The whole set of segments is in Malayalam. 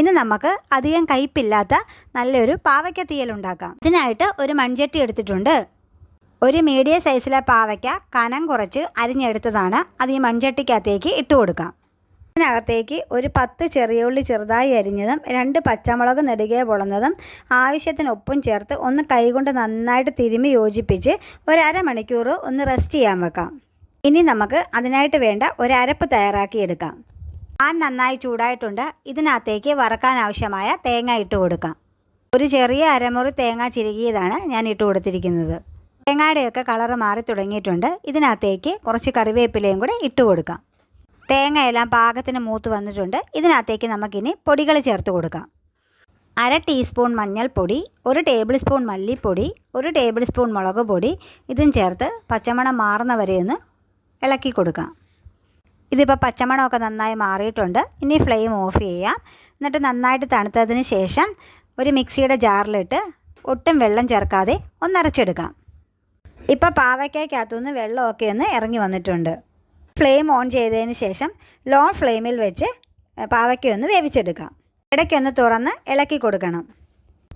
ഇന്ന് നമുക്ക് അധികം കയ്പില്ലാത്ത നല്ലൊരു പാവയ്ക്ക തീയൽ ഉണ്ടാക്കാം. ഇതിനായിട്ട് ഒരു മൺചട്ടി എടുത്തിട്ടുണ്ട്. ഒരു മീഡിയം സൈസിലെ പാവയ്ക്ക കനം കുറച്ച് അരിഞ്ഞെടുത്തതാണ്. അത് ഈ മൺചട്ടിക്കകത്തേക്ക് ഇട്ട് കൊടുക്കാം. ഇതിനകത്തേക്ക് ഒരു 10 ചെറിയ ഉള്ളി ചെറുതായി അരിഞ്ഞതും 2 പച്ചമുളക് നെടുകെ പൊളന്നതും ആവശ്യത്തിന് ഉപ്പും ചേർത്ത് ഒന്ന് കൈകൊണ്ട് നന്നായിട്ട് തിരുമ്മി യോജിപ്പിച്ച് ഒരു അരമണിക്കൂർ ഒന്ന് റെസ്റ്റ് ചെയ്യാൻ വെക്കാം. ഇനി നമുക്ക് അതിനായിട്ട് വേണ്ട ഒരു അരപ്പ് തയ്യാറാക്കിയെടുക്കാം. പാൻ നന്നായി ചൂടായിട്ടുണ്ട്. ഇതിനകത്തേക്ക് വറക്കാൻ ആവശ്യമായ തേങ്ങ ഇട്ട് കൊടുക്കാം. ഒരു ചെറിയ അരമുറി തേങ്ങ ചിരകിയതാണ് ഞാൻ ഇട്ട് കൊടുത്തിരിക്കുന്നത്. തേങ്ങയുടെയൊക്കെ കളറ് മാറി തുടങ്ങിയിട്ടുണ്ട്. ഇതിനകത്തേക്ക് കുറച്ച് കറിവേപ്പിലയും കൂടെ ഇട്ട് കൊടുക്കാം. തേങ്ങയെല്ലാം പാകത്തിന് മൂത്ത് വന്നിട്ടുണ്ട്. ഇതിനകത്തേക്ക് നമുക്കിനി പൊടികൾ ചേർത്ത് കൊടുക്കാം. 1/2 ടീസ്പൂൺ മഞ്ഞൾപ്പൊടി, 1 ടേബിൾ സ്പൂൺ മല്ലിപ്പൊടി, 1 ടേബിൾ സ്പൂൺ മുളക് പൊടി, ഇതും ചേർത്ത് പച്ചമണം മാറുന്നവരെ ഒന്ന് ഇളക്കി കൊടുക്കാം. ഇതിപ്പോൾ പച്ചമണമൊക്കെ നന്നായി മാറിയിട്ടുണ്ട്. ഇനി ഫ്ലെയിം ഓഫ് ചെയ്യാം. എന്നിട്ട് നന്നായിട്ട് തണുത്തതിന് ശേഷം ഒരു മിക്സിയുടെ ജാറിലിട്ട് ഒട്ടും വെള്ളം ചേർക്കാതെ ഒന്ന് അരച്ചെടുക്കാം. ഇപ്പോൾ പാവയ്ക്കകത്തുനിന്ന് വെള്ളമൊക്കെ ഒന്ന് ഇറങ്ങി വന്നിട്ടുണ്ട്. ഫ്ലെയിം ഓൺ ചെയ്തതിന് ശേഷം ലോ ഫ്ലെയിമിൽ വെച്ച് പാവയ്ക്കൊന്ന് വേവിച്ചെടുക്കാം. ഇടയ്ക്കൊന്ന് തുറന്ന് ഇളക്കി കൊടുക്കണം.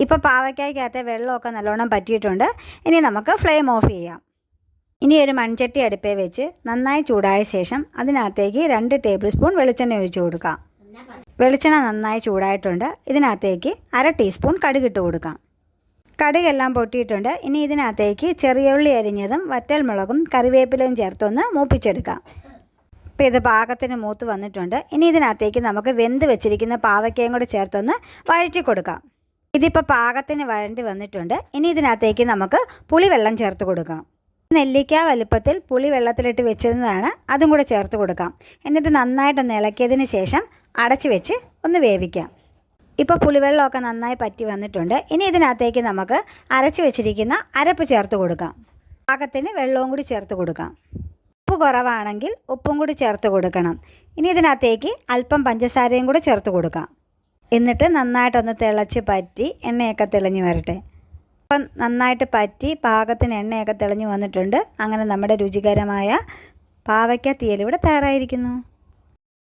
ഇപ്പോൾ പാവയ്ക്കകത്തെ വെള്ളമൊക്കെ നല്ലോണം പറ്റിയിട്ടുണ്ട്. ഇനി നമുക്ക് ഫ്ലെയിം ഓഫ് ചെയ്യാം. ഇനി ഒരു മൺചട്ടി അടുപ്പേ വെച്ച് നന്നായി ചൂടായ ശേഷം അതിനകത്തേക്ക് 2 ടേബിൾ സ്പൂൺ വെളിച്ചെണ്ണ ഒഴിച്ച് കൊടുക്കാം. വെളിച്ചെണ്ണ നന്നായി ചൂടായിട്ടുണ്ട്. ഇതിനകത്തേക്ക് 1/2 ടീസ്പൂൺ കടുകിട്ട് കൊടുക്കാം. കടുകെല്ലാം പൊട്ടിയിട്ടുണ്ട്. ഇനി ഇതിനകത്തേക്ക് ചെറിയ ഉള്ളി അരിഞ്ഞതും വറ്റൽമുളകും കറിവേപ്പിലയും ചേർത്തൊന്ന് മൂപ്പിച്ചെടുക്കാം. ഇപ്പോൾ ഇത് പാകത്തിന് മൂത്ത് വന്നിട്ടുണ്ട്. ഇനി ഇതിനകത്തേക്ക് നമുക്ക് വെന്ത് വെച്ചിരിക്കുന്ന പാവയ്ക്കയും കൂടെ ചേർത്തൊന്ന് വഴറ്റി കൊടുക്കാം. ഇതിപ്പോൾ പാകത്തിന് വഴണ്ടി വന്നിട്ടുണ്ട്. ഇനി ഇതിനകത്തേക്ക് നമുക്ക് പുളിവെള്ളം ചേർത്ത് കൊടുക്കാം. നെല്ലിക്ക വലുപ്പത്തിൽ പുളി വെള്ളത്തിലിട്ട് വെച്ചിരുന്നതാണ്. അതും കൂടെ ചേർത്ത് കൊടുക്കാം. എന്നിട്ട് നന്നായിട്ടൊന്ന് ഇളക്കിയതിന് ശേഷം അടച്ച് വെച്ച് ഒന്ന് വേവിക്കാം. ഇപ്പോൾ പുളിവെള്ളമൊക്കെ നന്നായി പറ്റി വന്നിട്ടുണ്ട്. ഇനി ഇതിനകത്തേക്ക് നമുക്ക് അരച്ച് വെച്ചിരിക്കുന്ന അരപ്പ് ചേർത്ത് കൊടുക്കാം. പാകത്തിന് വെള്ളവും കൂടി ചേർത്ത് കൊടുക്കാം. ഉപ്പ് കുറവാണെങ്കിൽ ഉപ്പും കൂടി ചേർത്ത് കൊടുക്കണം. ഇനി ഇതിനകത്തേക്ക് അല്പം പഞ്ചസാരയും കൂടി ചേർത്ത് കൊടുക്കാം. എന്നിട്ട് നന്നായിട്ടൊന്ന് തിളച്ച് പറ്റി എണ്ണയൊക്കെ തെളിഞ്ഞ് വരട്ടെ. അപ്പം നന്നായിട്ട് പറ്റി പാകത്തിന് എണ്ണയൊക്കെ തെളിഞ്ഞ് വന്നിട്ടുണ്ട്. അങ്ങനെ നമ്മുടെ രുചികരമായ പാവയ്ക്ക തീയൽ ഇവിടെ തയ്യാറായിരിക്കുന്നു.